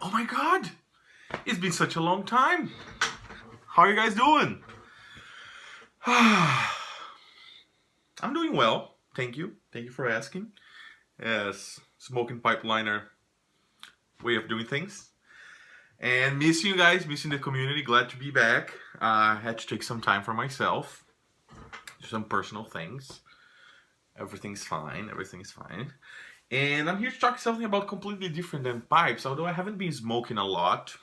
Oh my god! It's been such a long time. How are you guys doing? I'm doing well. Thank you. Thank you for asking. Yes, smoking pipeliner way of doing things. And missing you guys, missing the community. Glad to be back. I had to take some time for myself. Some personal things. Everything's fine. Everything's fine. And I'm here to talk something about completely different than pipes, although I haven't been smoking a lot.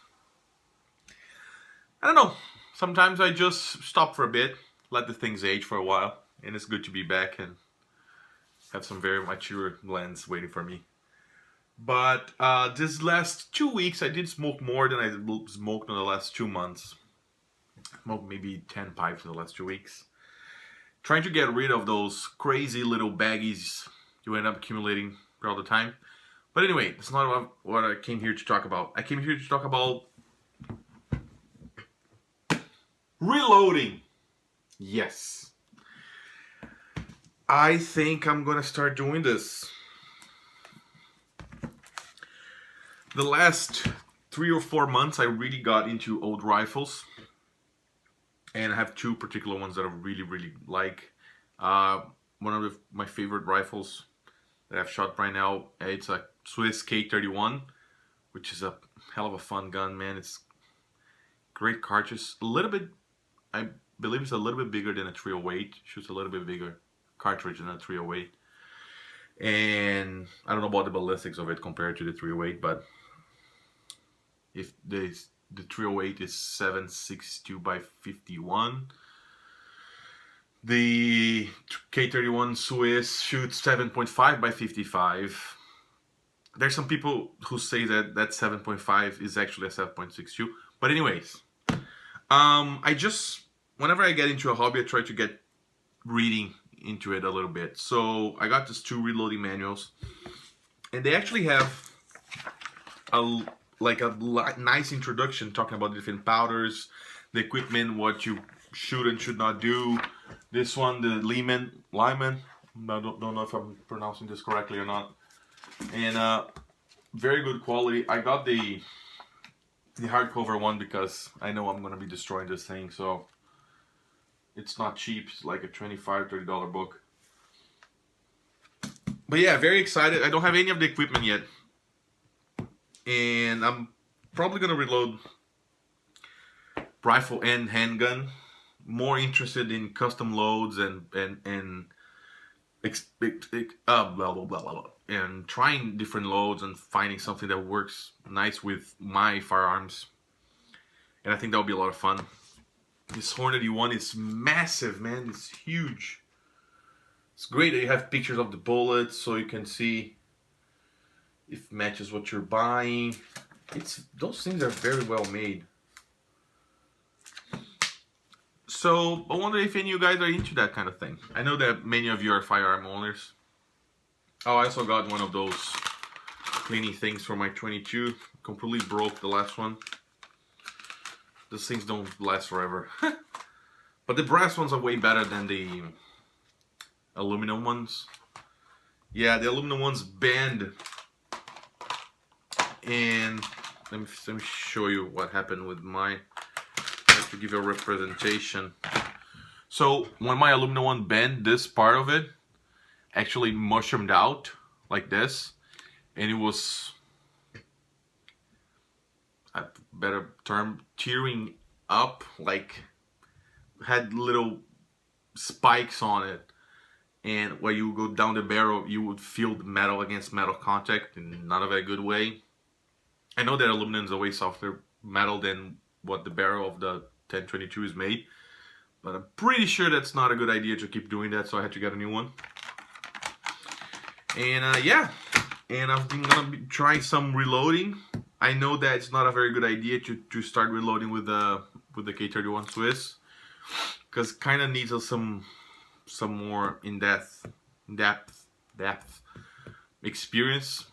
I don't know. Sometimes I just stop for a bit, let the things age for a while, and it's good to be back and have some very mature blends waiting for me. But this last 2 weeks, I did smoke more than I smoked in the last 2 months. Smoked maybe 10 pipes in the last 2 weeks. Trying to get rid of those crazy little baggies you end up accumulating all the time. But anyway, that's not what I came here to talk about. I came here to talk about reloading. Yes. I think I'm gonna start doing this. The last 3 or 4 months, I really got into old rifles. And I have two particular ones that I really, really like. One of my favorite rifles that I've shot right now, it's a Swiss K31, which is a hell of a fun gun, man. It's great cartridge. A little bit, I believe it's a little bit bigger than a 308. Shoots a little bit bigger cartridge than a 308. And I don't know about the ballistics of it compared to the 308, but if the 308 is 7.62 by 51, the K31 Swiss shoots 7.5 by 55. There's some people who say that 7.5 is actually a 7.62. But anyways, whenever I get into a hobby, I try to get reading into it a little bit. So I got these two reloading manuals, and they actually have a nice introduction talking about different powders, the equipment, what you should and should not do. This one, the Lyman, I don't know if I'm pronouncing this correctly or not. And very good quality. I got the hardcover one because I know I'm going to be destroying this thing, so it's not cheap. It's like a $25, $30 book. But yeah, very excited. I don't have any of the equipment yet. And I'm probably going to reload rifle and handgun. More interested in custom loads and trying different loads and finding something that works nice with my firearms. And I think that'll be a lot of fun. This Hornady one is massive, man. It's huge. It's great that you have pictures of the bullets so you can see if it matches what you're buying. Those things are very well made. So I wonder if any of you guys are into that kind of thing. I know that many of you are firearm owners. Oh, I also got one of those cleaning things for my 22. Completely broke the last one. Those things don't last forever. But the brass ones are way better than the aluminum ones. Yeah, the aluminum ones bend. And let me show you what happened with mine. To give you a representation. So when my aluminum one bent, this part of it actually mushroomed out like this, and it was, a better term, tearing up, like had little spikes on it, and when you go down the barrel you would feel the metal against metal contact in not a very good way. I know that aluminum is a way softer metal than what the barrel of the 1022 is made, but I'm pretty sure that's not a good idea to keep doing that, so I had to get a new one. And yeah, and I've been gonna be trying some reloading. I know that it's not a very good idea to start reloading with the K31 Swiss, because kind of needs some more in-depth experience.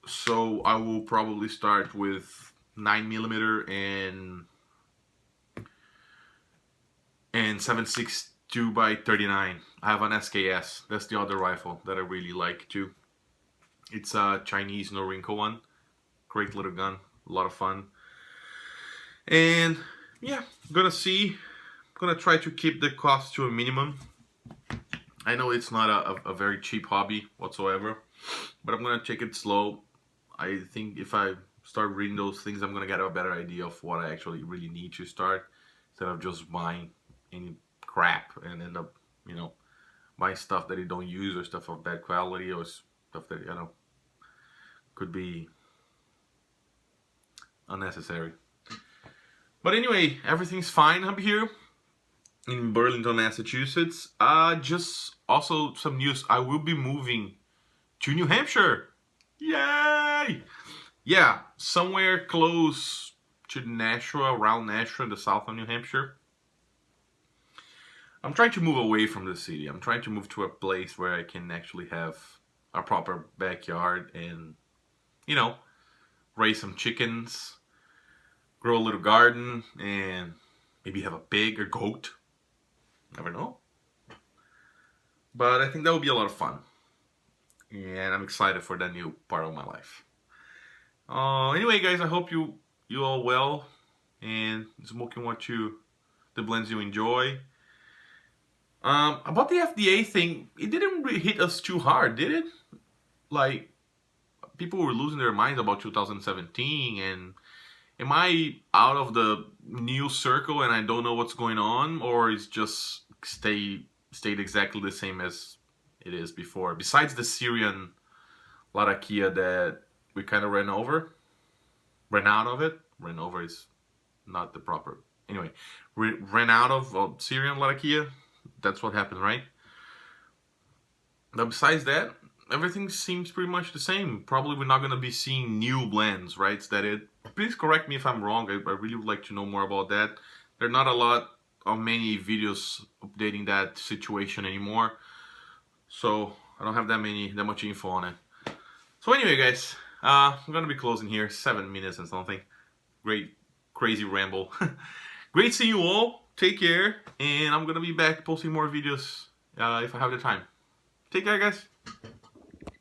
So I will probably start with 9mm and 7.62 by 39. I have an SKS. That's the other rifle that I really like too. It's a Chinese Norinco one. Great little gun. a lot of fun. And yeah, gonna try to keep the cost to a minimum. I know it's not a very cheap hobby whatsoever, but I'm gonna take it slow. I think if I start reading those things, I'm gonna get a better idea of what I actually really need to start, instead of just buying any crap and end up, you know, buying stuff that you don't use, or stuff of bad quality, or stuff that, you know, could be unnecessary. But anyway, everything's fine up here in Burlington, Massachusetts. Just also some news. I will be moving to New Hampshire. Yay! Yeah, somewhere close to Nashua, around Nashua, the south of New Hampshire. I'm trying to move away from the city. I'm trying to move to a place where I can actually have a proper backyard and, you know, raise some chickens, grow a little garden, and maybe have a pig or goat. Never know. But I think that would be a lot of fun. And I'm excited for that new part of my life. Anyway, guys, I hope you all well and smoking the blends you enjoy. About the FDA thing, it didn't really hit us too hard, did it? Like, people were losing their minds about 2017, and am I out of the news circle and I don't know what's going on, or is just stayed exactly the same as it is before? Besides the Syrian Latakia that we kind of ran out of it. Ran over is not the proper. Anyway, ran out of Syrian Latakia. That's what happened, right? But besides that, everything seems pretty much the same. Probably we're not going to be seeing new blends, right? Please correct me if I'm wrong. I really would like to know more about that. There are not a lot of many videos updating that situation anymore, so I don't have that much info on it. So anyway, guys, I'm gonna be closing here. 7 minutes and something. Great, crazy ramble. Great seeing you all. Take care, and I'm gonna be back posting more videos if I have the time. Take care, guys.